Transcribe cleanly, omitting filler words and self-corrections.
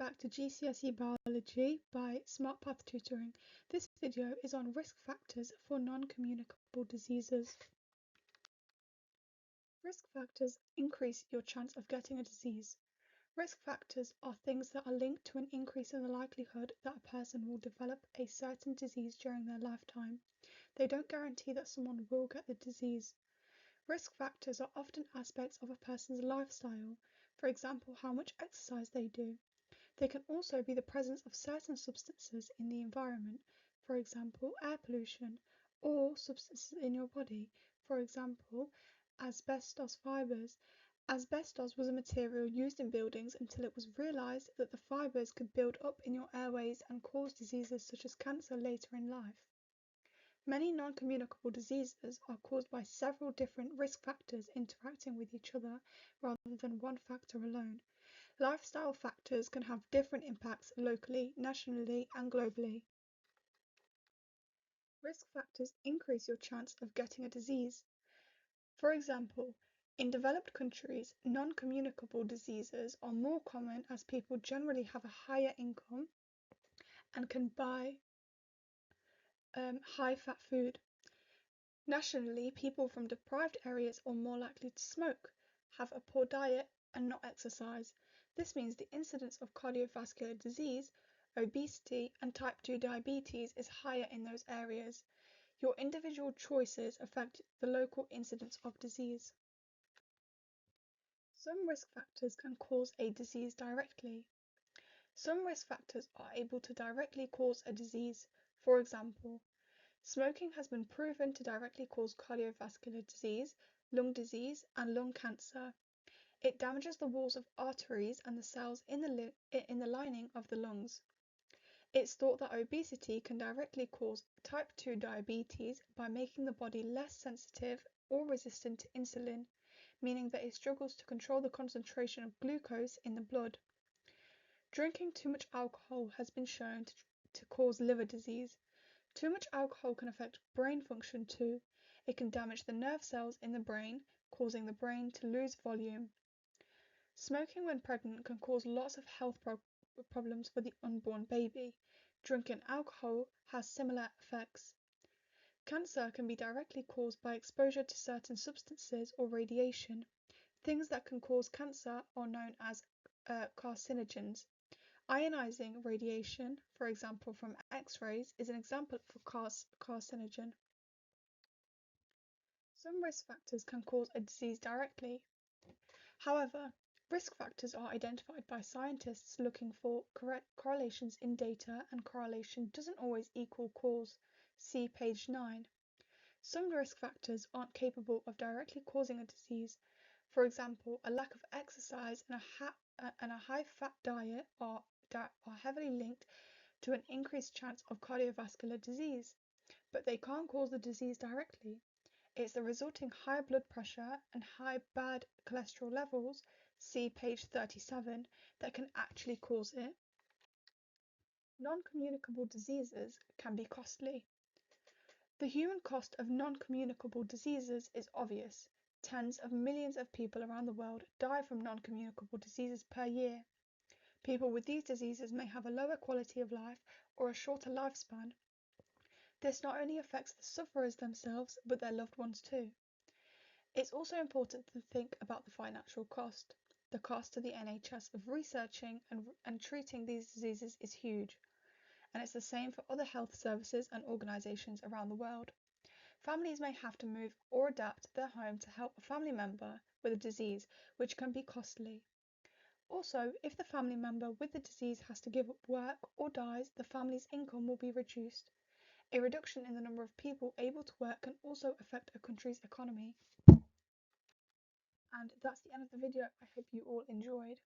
back to GCSE Biology by SMARTPATH Tutoring. This video is on risk factors for non-communicable diseases. Risk factors increase your chance of getting a disease. Risk factors are things that are linked to an increase in the likelihood that a person will develop a certain disease during their lifetime. They don't guarantee that someone will get the disease. Risk factors are often aspects of a person's lifestyle, for example, how much exercise they do. They can also be the presence of certain substances in the environment, for example, air pollution, or substances in your body, for example, asbestos fibres. Asbestos was a material used in buildings until it was realised that the fibres could build up in your airways and cause diseases such as cancer later in life. Many non-communicable diseases are caused by several different risk factors interacting with each other rather than one factor alone. Lifestyle factors can have different impacts locally, nationally, and globally. Risk factors increase your chance of getting a disease. For example, in developed countries, non-communicable diseases are more common as people generally have a higher income and can buy high-fat food. Nationally, people from deprived areas are more likely to smoke, have a poor diet, and not exercise. This means the incidence of cardiovascular disease, obesity, and type 2 diabetes is higher in those areas. Your individual choices affect the local incidence of disease. Some risk factors can cause a disease directly. Some risk factors are able to directly cause a disease. For example, smoking has been proven to directly cause cardiovascular disease, lung disease, and lung cancer. It damages the walls of arteries and the cells in the lining of the lungs. It's thought that obesity can directly cause type 2 diabetes by making the body less sensitive or resistant to insulin, meaning that it struggles to control the concentration of glucose in the blood. Drinking too much alcohol has been shown to cause liver disease. Too much alcohol can affect brain function too. It can damage the nerve cells in the brain, causing the brain to lose volume. Smoking when pregnant can cause lots of health problems for the unborn baby. Drinking alcohol has similar effects. Cancer can be directly caused by exposure to certain substances or radiation. Things that can cause cancer are known as carcinogens. Ionizing radiation, for example from X-rays, is an example of a carcinogen. Some risk factors can cause a disease directly. However, risk factors are identified by scientists looking for correlations in data, and correlation doesn't always equal cause. See page 9. Some risk factors aren't capable of directly causing a disease. For example, a lack of exercise and a high-fat diet are heavily linked to an increased chance of cardiovascular disease, but they can't cause the disease directly. It's the resulting high blood pressure and high bad cholesterol levels, see page 37, that can actually cause it. Non-communicable diseases can be costly. The human cost of non-communicable diseases is obvious. Tens of millions of people around the world die from non-communicable diseases per year. People with these diseases may have a lower quality of life or a shorter lifespan. This not only affects the sufferers themselves, but their loved ones too. It's also important to think about the financial cost. The cost to the NHS of researching and treating these diseases is huge, and it's the same for other health services and organisations around the world. Families may have to move or adapt their home to help a family member with a disease, which can be costly. Also, if the family member with the disease has to give up work or dies, the family's income will be reduced. A reduction in the number of people able to work can also affect a country's economy. And that's the end of the video. I hope you all enjoyed.